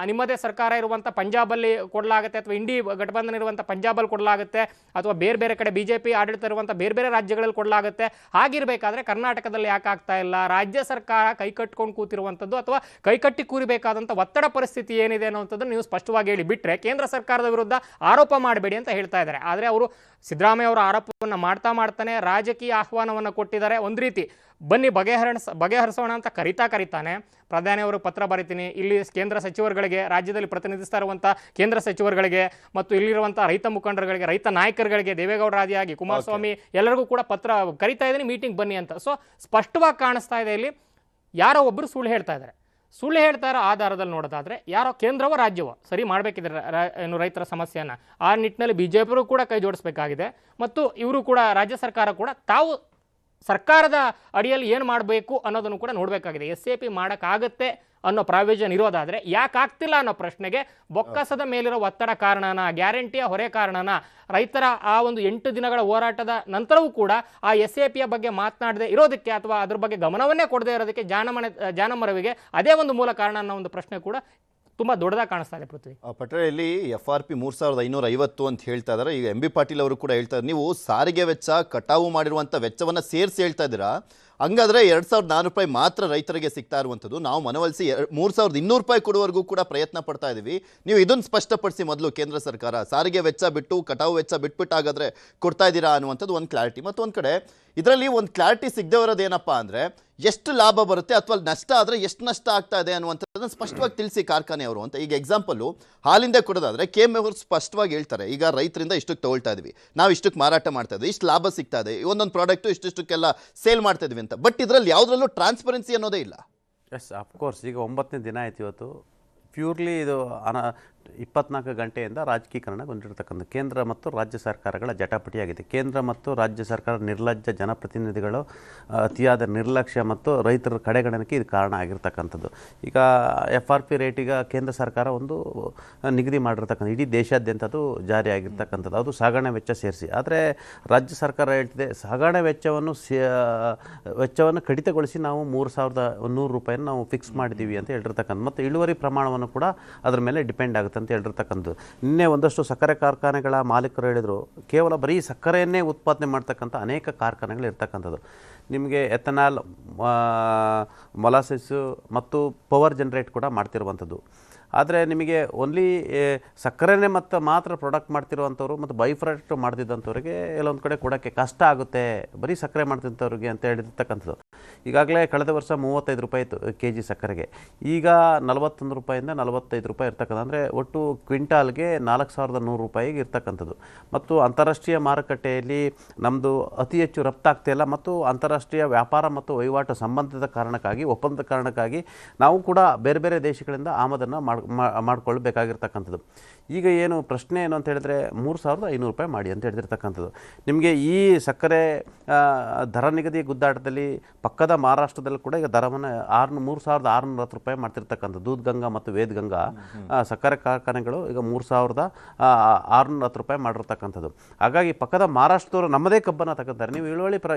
ನಿಮ್ಮದೇ ಸರ್ಕಾರ ಇರುವಂಥ ಪಂಜಾಬಲ್ಲಿ ಕೊಡಲಾಗುತ್ತೆ, ಅಥವಾ ಇಂಡಿ ಗಠಬಂಧನ ಇರುವಂಥ ಪಂಜಾಬಲ್ಲಿ ಕೊಡಲಾಗುತ್ತೆ, ಅಥವಾ ಬೇರೆ ಬೇರೆ ಕಡೆ BJP ಆಡಳಿತ ಇರುವಂಥ ಬೇರೆ ಬೇರೆ ರಾಜ್ಯಗಳಲ್ಲಿ ಕೊಡಲಾಗುತ್ತೆ. ಹಾಗಿರಬೇಕಾದ್ರೆ ನೋಡೋದಾದ್ರೆ ಕರ್ನಾಟಕದಲ್ಲಿ ಯಾಕೆ ಆಗ್ತಾ ಇಲ್ಲ, ರಾಜ್ಯ ಸರ್ಕಾರ ಕೈಕಟ್ಕೊಂಡು ಕೂತಿರುವಂಥದ್ದು ಅಥವಾ ಕೈಕಟ್ಟಿ ಕೂರಿಬೇಕಾದಂಥ ಒತ್ತಡ ಪರಿಸ್ಥಿತಿ ಏನಿದೆ ಅನ್ನುವಂಥದ್ದು ನೀವು ಸ್ಪಷ್ಟವಾಗಿ ಹೇಳಿ ಬಿಟ್ಟರೆ ಕೇಂದ್ರ ಸರ್ಕಾರದ ವಿರುದ್ಧ ಆರೋಪ ಮಾಡಬೇಡಿ ಅಂತ ಹೇಳ್ತಾ ಇದ್ದಾರೆ. ಆದರೆ ಅವರು ಸಿದ್ದರಾಮಯ್ಯ ಅವರ ಆರೋಪವನ್ನು ಮಾಡ್ತಾನೆ ರಾಜಕೀಯ ಆಹ್ವಾನವನ್ನು ಕೊಟ್ಟಿದ್ದಾರೆ. ಒಂದು ರೀತಿ ಬನ್ನಿ ಬಗೆಹರಿಸೋಣ ಅಂತ ಕರಿತಾನೆ. ಪ್ರಧಾನಿಯವರು ಪತ್ರ ಬರೀತೀನಿ, ಇಲ್ಲಿ ಕೇಂದ್ರ ಸಚಿವರುಗಳಿಗೆ, ರಾಜ್ಯದಲ್ಲಿ ಪ್ರತಿನಿಧಿಸ್ತಾ ಇರುವಂಥ ಕೇಂದ್ರ ಸಚಿವರುಗಳಿಗೆ ಮತ್ತು ಇಲ್ಲಿರುವಂಥ ರೈತ ಮುಖಂಡರುಗಳಿಗೆ, ರೈತ ನಾಯಕರುಗಳಿಗೆ, ದೇವೇಗೌಡರ ಆದಿಯಾಗಿ ಕುಮಾರಸ್ವಾಮಿ ಎಲ್ಲರಿಗೂ ಕೂಡ ಪತ್ರ ಕರಿತಾ ಇದ್ದೀನಿ, ಮೀಟಿಂಗ್ ಬನ್ನಿ ಅಂತ. ಸೊ ಸ್ಪಷ್ಟವಾಗಿ ಕಾಣಿಸ್ತಾ ಇದೆ ಇಲ್ಲಿ ಯಾರೋ ಒಬ್ಬರು ಸುಳ್ಳು ಹೇಳ್ತಾ ಇದ್ದಾರೆ. ಸುಳ್ಳು ಹೇಳ್ತಾ ಇರೋ ಆಧಾರದಲ್ಲಿ ನೋಡೋದಾದ್ರೆ ಯಾರೋ ಕೇಂದ್ರವೋ ರಾಜ್ಯವೋ ಸರಿ ಮಾಡಬೇಕಿದ್ರೆ ಏನು ರೈತರ ಸಮಸ್ಯೆಯನ್ನು ಆ ನಿಟ್ಟಿನಲ್ಲಿ ಬಿಜೆಪಿಯವರು ಕೂಡ ಕೈ ಜೋಡಿಸಬೇಕಾಗಿದೆ. ಮತ್ತು ಇವರು ಕೂಡ ರಾಜ್ಯ ಸರ್ಕಾರ ಕೂಡ ತಾವು ಸರ್ಕಾರದ ಅಡಿಯಲ್ಲಿ ಏನು ಮಾಡಬೇಕು ಅನ್ನೋದನ್ನು ಕೂಡ ನೋಡಬೇಕಾಗಿದೆ. SAP ಮಾಡೋಕ್ಕಾಗತ್ತೆ ಅನ್ನೋ ಪ್ರಾವಿಷನ್ ಇರೋದಾದರೆ ಯಾಕೆ ಆಗ್ತಿಲ್ಲ ಅನ್ನೋ ಪ್ರಶ್ನೆಗೆ ಬೊಕ್ಕಸದ ಮೇಲಿರೋ ಒತ್ತಡ ಕಾರಣನ, ಗ್ಯಾರಂಟಿಯ ಹೊರೆ ಕಾರಣನ, ರೈತರ ಆ ಒಂದು 8 ದಿನಗಳ ಹೋರಾಟದ ನಂತರವೂ ಕೂಡ ಆ SAPಯ ಬಗ್ಗೆ ಮಾತನಾಡದೆ ಇರೋದಕ್ಕೆ ಅಥವಾ ಅದ್ರ ಬಗ್ಗೆ ಗಮನವನ್ನೇ ಕೊಡದೇ ಇರೋದಕ್ಕೆ ಜಾನಮರವಿಗೆ ಅದೇ ಒಂದು ಮೂಲ ಕಾರಣ ಅನ್ನೋ ಒಂದು ಪ್ರಶ್ನೆ ಕೂಡ ತುಂಬ ದೊಡ್ಡದಾಗಿ ಕಾಣಿಸ್ತಾ ಇದೆ. ಪೃಥ್ವಿ ಪಟ್ಟಣದಲ್ಲಿ FRP 3550 ಅಂತ ಹೇಳ್ತಾ ಇದ್ದಾರೆ. ಈಗ MB ಪಾಟೀಲ್ ಅವರು ಕೂಡ ಹೇಳ್ತಾ ಇದ್ದಾರೆ, ನೀವು ಸಾರಿಗೆ ವೆಚ್ಚ ಕಟಾವು ಮಾಡಿರುವಂಥ ವೆಚ್ಚವನ್ನು ಸೇರಿಸಿ ಹೇಳ್ತಾ ಇದ್ದೀರಾ, ಹಂಗಾದ್ರೆ 2400 ರೂಪಾಯಿ ಮಾತ್ರ ರೈತರಿಗೆ ಸಿಗ್ತಾ ಇರುವಂಥದ್ದು. ನಾವು ಮನವೊಲಿಸಿ 3200 ರೂಪಾಯಿ ಕೊಡುವವರೆಗೂ ಕೂಡ ಪ್ರಯತ್ನ ಪಡ್ತಾ ಇದ್ದೀವಿ. ನೀವು ಇದನ್ನು ಸ್ಪಷ್ಟಪಡಿಸಿ ಮೊದಲು ಕೇಂದ್ರ ಸರ್ಕಾರ ಸಾರಿಗೆ ವೆಚ್ಚ ಬಿಟ್ಟು ಕಟಾವು ವೆಚ್ಚ ಬಿಟ್ಬಿಟ್ಟು ಹಾಗಾದ್ರೆ ಕೊಡ್ತಾ ಇದ್ದೀರಾ ಅನ್ನುವಂಥದ್ದು ಒಂದು ಕ್ಲಾರಿಟಿ. ಮತ್ತು ಒಂದು ಕಡೆ ಇದರಲ್ಲಿ ಒಂದು ಕ್ಲಾರಿಟಿ ಸಿಗದೆ ಇರೋದು ಏನಪ್ಪ ಅಂದರೆ ಎಷ್ಟು ಲಾಭ ಬರುತ್ತೆ ಅಥವಾ ನಷ್ಟ ಆದರೆ ಎಷ್ಟು ನಷ್ಟ ಆಗ್ತಾ ಇದೆ ಅನ್ನುವಂಥದ್ದನ್ನು ಸ್ಪಷ್ಟವಾಗಿ ತಿಳಿಸಿ ಕಾರ್ಖಾನೆಯವರು ಅಂತ. ಈಗ ಎಕ್ಸಾಂಪಲು ಹಾಲಿಂದ ಕೊಡೋದಾದರೆ KM ಅವರು ಸ್ಪಷ್ಟವಾಗಿ ಹೇಳ್ತಾರೆ, ಈಗ ರೈತರಿಂದ ಇಷ್ಟಕ್ಕೆ ತಗೊಳ್ತಾ ಇದ್ವಿ, ನಾವು ಇಷ್ಟಕ್ಕೆ ಮಾರಾಟ ಮಾಡ್ತಾ ಇದ್ವಿ, ಇಷ್ಟು ಲಾಭ ಸಿಗ್ತಾ ಇದೆ, ಒಂದೊಂದು ಪ್ರಾಡಕ್ಟು ಇಷ್ಟಕ್ಕೆಲ್ಲ ಸೇಲ್ ಮಾಡ್ತಾ ಇದ್ವಿ ಅಂತ. ಬಟ್ ಇದರಲ್ಲಿ ಯಾವುದ್ರಲ್ಲೂ ಟ್ರಾನ್ಸ್ಪರೆನ್ಸಿ ಅನ್ನೋದೇ ಇಲ್ಲ. ಎಸ್ ಅಫ್ಕೋರ್ಸ್, ಈಗ 9ನೇ ದಿನ ಆಯ್ತು ಇವತ್ತು. ಪ್ಯೂರ್ಲಿ ಇದು 24 ಗಂಟೆಯಿಂದ ರಾಜಕೀಕರಣಗೊಂಡಿರ್ತಕ್ಕಂಥ ಕೇಂದ್ರ ಮತ್ತು ರಾಜ್ಯ ಸರ್ಕಾರಗಳ ಜಟಾಪಟಿಯಾಗಿದೆ. ಕೇಂದ್ರ ಮತ್ತು ರಾಜ್ಯ ಸರ್ಕಾರ ನಿರ್ಲಜ್ಜ ಜನಪ್ರತಿನಿಧಿಗಳು ಅತಿಯಾದ ನಿರ್ಲಕ್ಷ್ಯ ಮತ್ತು ರೈತರ ಕಡೆಗಣನೆಗೆ ಇದು ಕಾರಣ ಆಗಿರ್ತಕ್ಕಂಥದ್ದು. ಈಗ FRP ರೇಟ್ ಈಗ ಕೇಂದ್ರ ಸರ್ಕಾರ ಒಂದು ನಿಗದಿ ಮಾಡಿರ್ತಕ್ಕಂಥ ಇಡೀ ದೇಶಾದ್ಯಂತ ಅದು ಜಾರಿಯಾಗಿರ್ತಕ್ಕಂಥದ್ದು, ಅದು ಸಾಗಣೆ ವೆಚ್ಚ ಸೇರಿಸಿ. ಆದರೆ ರಾಜ್ಯ ಸರ್ಕಾರ ಹೇಳ್ತಿದೆ ಸಾಗಣೆ ವೆಚ್ಚವನ್ನು ಕಡಿತಗೊಳಿಸಿ ನಾವು 3100 ರೂಪಾಯಿನ ನಾವು ಫಿಕ್ಸ್ ಮಾಡಿದ್ದೀವಿ ಅಂತ ಹೇಳಿರ್ತಕ್ಕಂಥ, ಮತ್ತು ಇಳುವರಿ ಪ್ರಮಾಣವನ್ನು ಕೂಡ ಅದರ ಮೇಲೆ ಡಿಪೆಂಡ್ ಆಗುತ್ತೆ ಅಂತ ಹೇಳಿರ್ತಕ್ಕಂಥದ್ದು. ನಿನ್ನೆ ಒಂದಷ್ಟು ಸಕ್ಕರೆ ಕಾರ್ಖಾನೆಗಳ ಮಾಲೀಕರು ಹೇಳಿದರು, ಕೇವಲ ಬರೀ ಸಕ್ಕರೆಯನ್ನೇ ಉತ್ಪಾದನೆ ಮಾಡ್ತಕ್ಕಂಥ ಅನೇಕ ಕಾರ್ಖಾನೆಗಳು ಇರ್ತಕ್ಕಂಥದ್ದು. ನಿಮಗೆ ಎಥನಾಲ್, ಮೊಲಾಸಿಸ್ ಮತ್ತು ಪವರ್ ಜನರೇಟ್ ಕೂಡ ಮಾಡ್ತಿರುವಂಥದ್ದು. ಆದರೆ ನಿಮಗೆ ಓನ್ಲಿ ಸಕ್ಕರೆನೇ ಮತ್ತು ಮಾತ್ರ ಪ್ರಾಡಕ್ಟ್ ಮಾಡ್ತಿರುವಂಥವ್ರು ಮತ್ತು ಬೈ ಪ್ರಾಡಕ್ಟ್ ಮಾಡ್ತಿದ್ದಂಥವ್ರಿಗೆ ಎಲ್ಲೊಂದು ಕಡೆ ಕೊಡೋಕ್ಕೆ ಕಷ್ಟ ಆಗುತ್ತೆ, ಬರೀ ಸಕ್ಕರೆ ಮಾಡ್ತಿದ್ದವ್ರಿಗೆ ಅಂತ ಹೇಳಿರ್ತಕ್ಕಂಥದ್ದು. ಈಗಾಗಲೇ ಕಳೆದ ವರ್ಷ 35 ರೂಪಾಯಿ ಇತ್ತು KG ಸಕ್ಕರೆಗೆ, ಈಗ 41 ರೂಪಾಯಿಂದ 45 ರೂಪಾಯಿ ಇರ್ತಕ್ಕಂಥ, ಅಂದರೆ ಒಟ್ಟು ಕ್ವಿಂಟಾಲ್ಗೆ 4100 ರೂಪಾಯಿಗೆ ಇರ್ತಕ್ಕಂಥದ್ದು. ಮತ್ತು ಅಂತಾರಾಷ್ಟ್ರೀಯ ಮಾರುಕಟ್ಟೆಯಲ್ಲಿ ನಮ್ಮದು ಅತಿ ಹೆಚ್ಚು ರಫ್ತಾಗ್ತಿಲ್ಲ ಮತ್ತು ಅಂತಾರಾಷ್ಟ್ರೀಯ ವ್ಯಾಪಾರ ಮತ್ತು ವಹಿವಾಟು ಸಂಬಂಧದ ಕಾರಣಕ್ಕಾಗಿ, ಒಪ್ಪಂದದ ಕಾರಣಕ್ಕಾಗಿ ನಾವು ಕೂಡ ಬೇರೆ ಬೇರೆ ದೇಶಗಳಿಂದ ಆಮದನ್ನು ಮಾಡ್ಕೊಳ್ಬೇಕಾಗಿರ್ತಕ್ಕಂಥದ್ದು. ಈಗ ಏನು ಪ್ರಶ್ನೆ ಏನು ಅಂತ ಹೇಳಿದ್ರೆ 3500 ರೂಪಾಯಿ ಮಾಡಿ ಅಂತ ಹೇಳಿರ್ತಕ್ಕಂಥದ್ದು. ನಿಮಗೆ ಈ ಸಕ್ಕರೆ ದರ ನಿಗದಿ ಗುದ್ದಾಟದಲ್ಲಿ ಪಕ್ಕದ ಮಹಾರಾಷ್ಟ್ರದಲ್ಲಿ ಕೂಡ ಈಗ ದರವನ್ನು 3610 ರೂಪಾಯಿ ಮಾಡ್ತಿರ್ತಕ್ಕಂಥದ್ದು. ದೂದ್ಗಂಗಾ ಮತ್ತು ವೇದಗಂಗಾ ಸಕ್ಕರೆ ಕಾರ್ಖಾನೆಗಳು ಈಗ 3610 ರೂಪಾಯಿ ಮಾಡಿರ್ತಕ್ಕಂಥದ್ದು. ಹಾಗಾಗಿ ಪಕ್ಕದ ಮಹಾರಾಷ್ಟ್ರದವರು ನಮ್ಮದೇ ಕಬ್ಬನ್ನು ತಗೋತಾರೆ. ನೀವು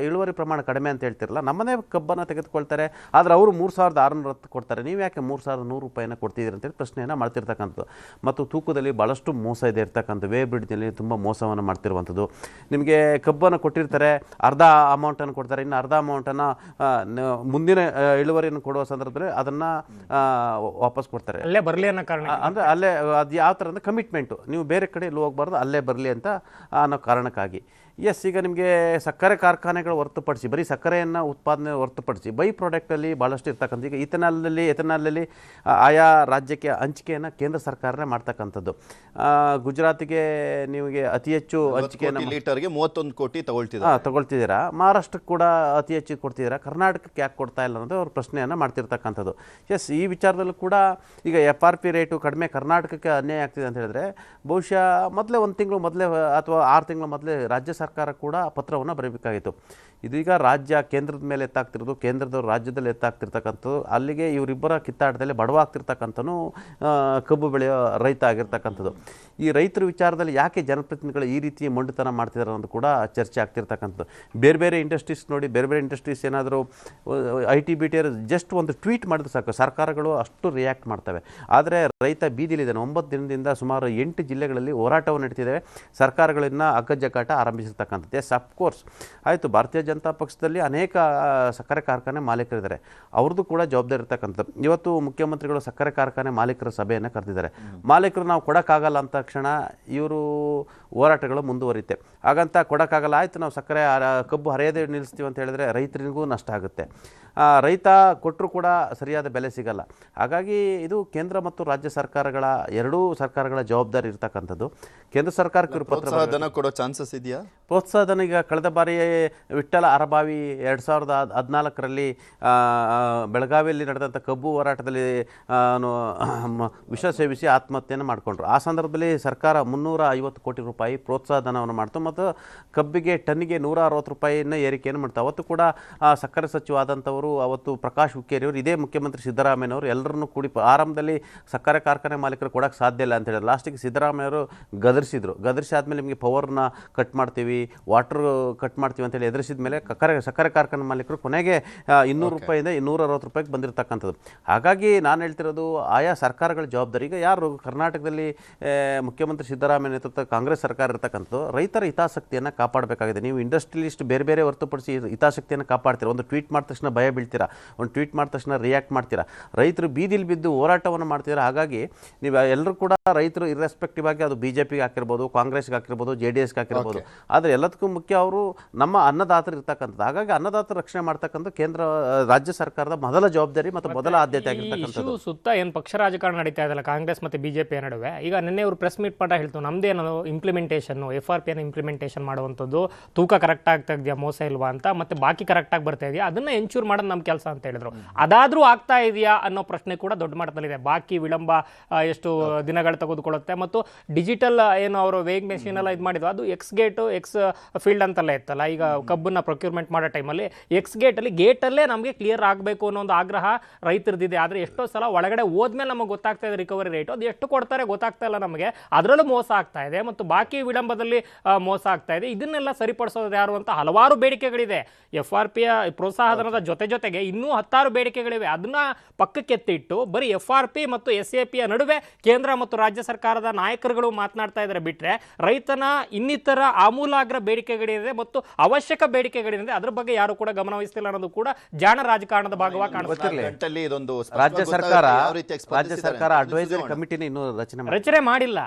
ಇಳುವರಿ ಪ್ರಮಾಣ ಕಡಿಮೆ ಅಂತ ಹೇಳ್ತಿರಲ್ಲ, ನಮ್ಮದೇ ಕಬ್ಬನ್ನು ತೆಗೆದುಕೊಳ್ತಾರೆ, ಆದರೆ ಅವರು 3610 ಕೊಡ್ತಾರೆ, ನೀವು ಯಾಕೆ 3100 ರೂಪಾಯಿನ ಕೊಡ್ತಿದ್ದೀರಿ ಅಂತೇಳಿ ಪ್ರಶ್ನೆಯನ್ನು ಮಾಡ್ತಿರ್ತಕ್ಕಂಥದ್ದು. ಮತ್ತು ತೂಕದಲ್ಲಿ ಭಾಳಷ್ಟು ಮೋಸ ಇದೆ ಇರ್ತಕ್ಕಂಥ. ವೇ ಬ್ರಿಡ್ಜ್ನಲ್ಲಿ ತುಂಬ ಮೋಸವನ್ನು ಮಾಡ್ತಿರುವಂಥದ್ದು. ನಿಮಗೆ ಕಬ್ಬನ್ನು ಕೊಟ್ಟಿರ್ತಾರೆ, ಅರ್ಧ ಅಮೌಂಟನ್ನು ಕೊಡ್ತಾರೆ, ಇನ್ನು ಅರ್ಧ ಅಮೌಂಟನ್ನು ಮುಂದಿನ ಇಳುವರಿಯನ್ನು ಕೊಡುವ ಸಂದರ್ಭದಲ್ಲಿ ಅದನ್ನು ವಾಪಸ್ ಕೊಡ್ತಾರೆ. ಅಲ್ಲೇ ಬರಲಿ ಅನ್ನೋ ಕಾರಣ, ಅಂದರೆ ಅಲ್ಲೇ ಅದು ಯಾವ ಥರ ಅಂದರೆ ಕಮಿಟ್ಮೆಂಟು, ನೀವು ಬೇರೆ ಕಡೆ ಎಲ್ಲೂ ಹೋಗಬಾರ್ದು, ಅಲ್ಲೇ ಬರಲಿ ಅಂತ ಅನ್ನೋ ಕಾರಣಕ್ಕಾಗಿ. ಎಸ್, ಈಗ ನಿಮಗೆ ಸಕ್ಕರೆ ಕಾರ್ಖಾನೆಗಳು ಹೊರತುಪಡಿಸಿ, ಬರೀ ಸಕ್ಕರೆಯನ್ನು ಉತ್ಪಾದನೆ ಹೊರತುಪಡಿಸಿ ಬೈ ಪ್ರಾಡಕ್ಟಲ್ಲಿ ಭಾಳಷ್ಟು ಇರ್ತಕ್ಕಂಥ. ಈಗ ಎಥನಾಲಲ್ಲಿ ಆಯಾ ರಾಜ್ಯಕ್ಕೆ ಹಂಚಿಕೆಯನ್ನು ಕೇಂದ್ರ ಸರ್ಕಾರನೇ ಮಾಡ್ತಕ್ಕಂಥದ್ದು. ಗುಜರಾತಿಗೆ ನಿಮಗೆ ಅತಿ ಹೆಚ್ಚು ಹಂಚಿಕೆಯನ್ನು ಲೀಟರ್ಗೆ 31 ಕೋಟಿ ತಗೊಳ್ತಿದ್ದೀರಾ, ಮಹಾರಾಷ್ಟ್ರಕ್ಕೆ ಕೂಡ ಅತಿ ಹೆಚ್ಚು ಕೊಡ್ತಿದ್ದೀರಾ, ಕರ್ನಾಟಕಕ್ಕೆ ಯಾಕೆ ಕೊಡ್ತಾ ಇಲ್ಲ ಅನ್ನೋದು ಅವ್ರ ಪ್ರಶ್ನೆಯನ್ನು ಮಾಡ್ತಿರ್ತಕ್ಕಂಥದ್ದು. ಎಸ್, ಈ ವಿಚಾರದಲ್ಲೂ ಕೂಡ ಈಗ FRP ರೇಟು ಕಡಿಮೆ ಕರ್ನಾಟಕಕ್ಕೆ ಅನ್ಯಾಯ ಆಗ್ತಿದೆ ಅಂತ ಹೇಳಿದ್ರೆ ಬಹುಶಃ ಮೊದಲೇ 1 ತಿಂಗಳು ಮೊದಲೇ ಅಥವಾ 6 ತಿಂಗಳ ಮೊದಲೇ ರಾಜ್ಯ ಸರ್ಕಾರ ಕೂಡ ಪತ್ರವನ್ನು ಬರೀಬೇಕಾಗಿತ್ತು. ಇದೀಗ ರಾಜ್ಯ ಕೇಂದ್ರದ ಮೇಲೆ ಎತ್ತಾಗ್ತಿರೋದು, ಕೇಂದ್ರದವರು ರಾಜ್ಯದಲ್ಲಿ ಎತ್ತಾಗ್ತಿರ್ತಕ್ಕಂಥದ್ದು. ಅಲ್ಲಿಗೆ ಇವರಿಬ್ಬರ ಕಿತ್ತಾಟದಲ್ಲಿ ಬಡವಾಗ್ತಿರ್ತಕ್ಕಂಥನು ಕಬ್ಬು ಬೆಳೆಯೋ ರೈತ ಆಗಿರ್ತಕ್ಕಂಥದ್ದು. ಈ ರೈತರ ವಿಚಾರದಲ್ಲಿ ಯಾಕೆ ಜನಪ್ರತಿನಿಧಿಗಳು ಈ ರೀತಿ ಮೊಂಡುತನ ಮಾಡ್ತಿದ್ದಾರೆ ಅನ್ನೋದು ಕೂಡ ಚರ್ಚೆ ಆಗ್ತಿರ್ತಕ್ಕಂಥದ್ದು. ಬೇರೆ ಬೇರೆ ಇಂಡಸ್ಟ್ರೀಸ್ ನೋಡಿ, ಬೇರೆ ಬೇರೆ ಇಂಡಸ್ಟ್ರೀಸ್ ಏನಾದರೂ IT BT ಜಸ್ಟ್ ಒಂದು ಟ್ವೀಟ್ ಮಾಡಿದ್ರೆ ಸಾಕು, ಸರ್ಕಾರಗಳು ಅಷ್ಟು ರಿಯಾಕ್ಟ್ ಮಾಡ್ತವೆ. ಆದರೆ ರೈತ ಬೀದಿಲಿದ್ದಾನೆ. 9 ದಿನದಿಂದ ಸುಮಾರು 8 ಜಿಲ್ಲೆಗಳಲ್ಲಿ ಹೋರಾಟವನ್ನು ನಡೀತಿದ್ದೇವೆ, ಸರ್ಕಾರಗಳನ್ನ ಅಗ್ಗಜಗ್ಗಾಟ ಆರಂಭಿಸಿರ್ತಕ್ಕಂಥದ್ದು. ಎಸ್, ಅಫ್ಕೋರ್ಸ್ ಆಯಿತು, ಭಾರತೀಯ ಜನತಾ ಪಕ್ಷದಲ್ಲಿ ಅನೇಕ ಸಕ್ಕರೆ ಕಾರ್ಖಾನೆ ಮಾಲೀಕರಿದ್ದಾರೆ, ಅವ್ರದ್ದು ಕೂಡ ಜವಾಬ್ದಾರಿ ಇರ್ತಕ್ಕಂಥದ್ದು. ಇವತ್ತು ಮುಖ್ಯಮಂತ್ರಿಗಳು ಸಕ್ಕರೆ ಕಾರ್ಖಾನೆ ಮಾಲೀಕರ ಸಭೆಯನ್ನು ಕರೆದಿದ್ದಾರೆ. ಮಾಲೀಕರು ನಾವು ಕೊಡೋಕ್ಕಾಗಲ್ಲ ಅಂತ ತಕ್ಷಣ ಇವರು ಹೋರಾಟಗಳು ಮುಂದುವರಿಯುತ್ತೆ. ಹಾಗಂತ ಕೊಡೋಕ್ಕಾಗಲ್ಲ, ಆಯಿತು ನಾವು ಸಕ್ಕರೆ ಕಬ್ಬು ಹರಿಯದೇ ನಿಲ್ಲಿಸ್ತೀವಿ ಅಂತ ಹೇಳಿದ್ರೆ ರೈತರಿಗೂ ನಷ್ಟ ಆಗುತ್ತೆ. ರೈತ ಕೊಟ್ಟರು ಕೂಡ ಸರಿಯಾದ ಬೆಲೆ ಸಿಗಲ್ಲ. ಹಾಗಾಗಿ ಇದು ಕೇಂದ್ರ ಮತ್ತು ರಾಜ್ಯ ಸರ್ಕಾರಗಳ ಎರಡೂ ಸರ್ಕಾರಗಳ ಜವಾಬ್ದಾರಿ ಇರ್ತಕ್ಕಂಥದ್ದು. ಕೇಂದ್ರ ಸರ್ಕಾರಕ್ಕೆ ಪ್ರೋತ್ಸಾಹಧನ ಕೊಡೋ ಚಾನ್ಸಸ್ ಇದೆಯಾ? ಪ್ರೋತ್ಸಾಹಧನ ಈಗ ಕಳೆದ ಬಾರಿ ವಿಠ್ಠಲ ಅರಬಾವಿ 2014ರಲ್ಲಿ ಬೆಳಗಾವಿಯಲ್ಲಿ ನಡೆದಂಥ ಕಬ್ಬು ಹೋರಾಟದಲ್ಲಿ ವಿಷ ಸೇವಿಸಿ ಆತ್ಮಹತ್ಯೆಯನ್ನು ಮಾಡಿಕೊಂಡ್ರು. ಆ ಸಂದರ್ಭದಲ್ಲಿ ಸರ್ಕಾರ 350 ಕೋಟಿ ರೂಪಾಯಿ ಪ್ರೋತ್ಸಾಹಧನವನ್ನು ಮಾಡ್ತು ಮತ್ತು ಕಬ್ಬಿಗೆ ಟನ್ನಿಗೆ 160 ರೂಪಾಯಿನ ಏರಿಕೆಯನ್ನು ಮಾಡ್ತು. ಅವತ್ತು ಕೂಡ ಸಕ್ಕರೆ ಸಚಿವ ಆದಂಥವರು ಅವತ್ತು ಪ್ರಕಾಶ್ ಹುಕ್ಕೇರಿಯವರು ಇದೇ ಮುಖ್ಯಮಂತ್ರಿ ಸಿದ್ದರಾಮಯ್ಯನವರು ಎಲ್ಲರನ್ನೂ ಕೂಡಿ ಆರಂಭದಲ್ಲಿ ಸಕ್ಕರೆ ಕಾರ್ಖಾನೆ ಮಾಲೀಕರು ಕೊಡೋಕ್ಕೆ ಸಾಧ್ಯ ಇಲ್ಲ ಅಂತ ಹೇಳಿದ್ರು. ಲಾಸ್ಟಿಗೆ ಸಿದ್ದರಾಮಯ್ಯವರು ಗದರಿಸಿದ್ರು. ಗದರಿಸಿ ಆದಮೇಲೆ ನಿಮಗೆ ಪವರ್ನ ಕಟ್ ಮಾಡ್ತೀವಿ, ವಾಟರ್ ಕಟ್ ಮಾಡ್ತೀವಿ ಅಂತೇಳಿ ಎದುರಿಸಿದ ಮೇಲೆ ಸಕ್ಕರೆ ಕಾರ್ಖಾನೆ ಮಾಲೀಕರು ಕೊನೆಗೆ 200 ರೂಪಾಯಿಂದ 260 ರೂಪಾಯಿಗೆ ಬಂದಿರತಕ್ಕಂಥದ್ದು. ಹಾಗಾಗಿ ನಾನು ಹೇಳ್ತಿರೋದು ಆಯಾ ಸರ್ಕಾರಗಳ ಜವಾಬ್ದಾರಿ. ಈಗ ಯಾರು ಕರ್ನಾಟಕದಲ್ಲಿ ಮುಖ್ಯಮಂತ್ರಿ ಸಿದ್ದರಾಮಯ್ಯ ನೇತೃತ್ವದ ಕಾಂಗ್ರೆಸ್ ಸರ್ಕಾರ ಇರತಕ್ಕಂಥದ್ದು ರೈತರ ಹಿತಾಸಕ್ತಿಯನ್ನು ಕಾಪಾಡಬೇಕಾಗಿದೆ. ನೀವು ಇಂಡಸ್ಟ್ರಿಯಲಿಸ್ಟ್ ಬೇರೆ ಬೇರೆ ಹೊರತುಪಡಿಸಿ ಹಿತಾಸಕ್ತಿಯನ್ನು ಕಾಪಾಡ್ತೀರಾ. ಒಂದು ಟ್ವೀಟ್ ಮಾಡಿದ ತಕ್ಷಣ ಭಯ ಬೀಳ್ತೀರಾ, ಒಂದು ಟ್ವೀಟ್ ಮಾಡಿದ ತಕ್ಷಣ ರಿಯಾಕ್ಟ್ ಮಾಡ್ತೀರಾ, ರೈತರು ಬೀದಿಲಿ ಬಿದ್ದು ಹೋರಾಟವನ್ನು ಮಾಡ್ತೀರಾ. ಹಾಗಾಗಿ ನೀವು ಎಲ್ಲರೂ ಕೂಡ ರೈತರು ಇರ್ರೆಸ್ಪೆಕ್ಟಿವ್ ಆಗಿ ಅದು BJPಗೆ ಹಾಕಿರ್ಬೋದು, ಕಾಂಗ್ರೆಸ್ಗೆ ಹಾಕಿರ್ಬೋದು, JDSಗೆ ಹಾಕಿರ್ಬೋದು, ಆದರೆ ಎಲ್ಲದಕ್ಕೂ ಮುಖ್ಯ ಅವರು ನಮ್ಮ ಅನ್ನದಾತರು ಇರ್ತಕ್ಕಂಥದ್ದು. ಹಾಗಾಗಿ ಅನ್ನದಾತರ ರಕ್ಷಣೆ ಮಾಡ್ತಕ್ಕಂಥ ಕೇಂದ್ರ ರಾಜ್ಯ ಸರ್ಕಾರದ ಮೊದಲ ಜವಾಬ್ದಾರಿ ಮತ್ತು ಮೊದಲ ಆದ್ಯತೆ ಆಗಿರ್ತಕ್ಕಂಥದ್ದು. ಸುತ್ತ ಏನು ಪಕ್ಷ ರಾಜಕಾರಣ ನಡೀತಾ ಇದಲ್ಲ ಕಾಂಗ್ರೆಸ್ ಮತ್ತು BJP ನಡುವೆ, ಈಗ ನಿನ್ನೆ ಅವರು ಪ್ರೆಸ್ ಮೀಟ್ ಮಾಡ ಹೇಳ್ತು ನಮ್ದೇನು ಇಂಪ್ಲಿಮೆಂಟೇಷನ್ FRPಯನ್ನು ಇಂಪ್ಲಿಮೆಂಟೇಷನ್ ಮಾಡುವಂಥದ್ದು, ತೂಕ ಕರೆಕ್ಟ್ ಆಗ್ತಾ ಇದೆಯಾ, ಮೋಸ ಇಲ್ವಾ ಅಂತ, ಮತ್ತೆ ಬಾಕಿ ಕರೆಕ್ಟಾಗಿ ಬರ್ತಾ ಇದೆಯಾ, ಅದನ್ನ ಎನ್ಶೂರ್ ಮಾಡೋದು ನಮ್ಮ ಕೆಲಸ ಅಂತ ಹೇಳಿದ್ರು. ಅದಾದ್ರೂ ಆಗ್ತಾ ಇದೆಯಾ ಅನ್ನೋ ಪ್ರಶ್ನೆ ಕೂಡ ದೊಡ್ಡ ಮಟ್ಟದಲ್ಲಿದೆ. ಬಾಕಿ ವಿಳಂಬ ಎಷ್ಟು ದಿನಗಳು ತೆಗೆದುಕೊಳ್ಳುತ್ತೆ ಮತ್ತು ಡಿಜಿಟಲ್ ಏನು ಅವರು ವೇಗ್ ಮೆಷಿನ್ ಎಲ್ಲ ಇದು ಮಾಡಿದ್ರು, ಅದು ಎಕ್ಸ್ ಗೇಟು ಎಕ್ಸ್ ಫೀಲ್ಡ್ ಅಂತೆಲ್ಲ ಇತ್ತಲ್ಲ. ಈಗ ಕಬ್ಬನ್ನ ಪ್ರೊಕ್ಯೂರ್ಮೆಂಟ್ ಮಾಡೋ ಟೈಮಲ್ಲಿ ಎಕ್ಸ್ ಗೇಟಲ್ಲೇ ನಮಗೆ ಕ್ಲಿಯರ್ ಆಗಬೇಕು ಅನ್ನೋ ಒಂದು ಆಗ್ರಹ ರೈತರದಿದೆ. ಆದರೆ ಎಷ್ಟೋ ಸಲ ಒಳಗಡೆ ಹೋದ್ಮೇಲೆ ನಮಗೆ ಗೊತ್ತಾಗ್ತಾ ಇದೆ ರಿಕವರಿ ರೇಟು, ಅದು ಎಷ್ಟು ಕೊಡ್ತಾರೆ ಗೊತ್ತಾಗ್ತಾ ಇಲ್ಲ ನಮಗೆ, ಅದರಲ್ಲೂ ಮೋಸ ಆಗ್ತಾ ಇದೆ ಮತ್ತು ಬಾಕಿ ವಿಳಂಬದಲ್ಲಿ ಮೋಸ ಆಗ್ತಾ ಇದೆ. ಇದನ್ನೆಲ್ಲ ಸರಿಪಡಿಸೋದು ಯಾರು ಅಂತ ಹಲವಾರು ಬೇಡಿಕೆಗಳಿದೆ. FRPಯ ಪ್ರೋತ್ಸಾಹಧನದ ಜೊತೆಗೆ ಇನ್ನೂ 10 ಬೇಡಿಕೆಗಳಿವೆ. ಅದನ್ನ ಪಕ್ಕಕ್ಕೆ ಎತ್ತಿಟ್ಟು ಬರೀ FRP ಮತ್ತು SAPಯ ನಡುವೆ ಕೇಂದ್ರ ಮತ್ತು ರಾಜ್ಯ ಸರ್ಕಾರದ ನಾಯಕರುಗಳು ಮಾತನಾಡ್ತಾ ಇದ್ದಾರೆ ಬಿಟ್ರೆ ರೈತನ ಇನ್ನಿತರ ಆಮೂಲಾಗ್ರ ಬೇಡಿಕೆಗಳಿದೆ ಮತ್ತು ಅವಶ್ಯಕ ಬೇಡಿಕೆಗಳಿದೆ, ಅದ್ರ ಬಗ್ಗೆ ಯಾರು ಕೂಡ ಗಮನವಹಿಸ್ತಿಲ್ಲ ಅನ್ನೋದು ಕೂಡ ಜಾಣ ರಾಜಕಾರಣದ ಭಾಗವಾಗಿ ಕಾಣಿಸುತ್ತೆ. ರಾಜ್ಯ ಸರ್ಕಾರ ಅಡ್ವೈಸರಿ ಕಮಿಟಿನ ಇನ್ನೂ ರಚನೆ ಮಾಡಿಲ್ಲ.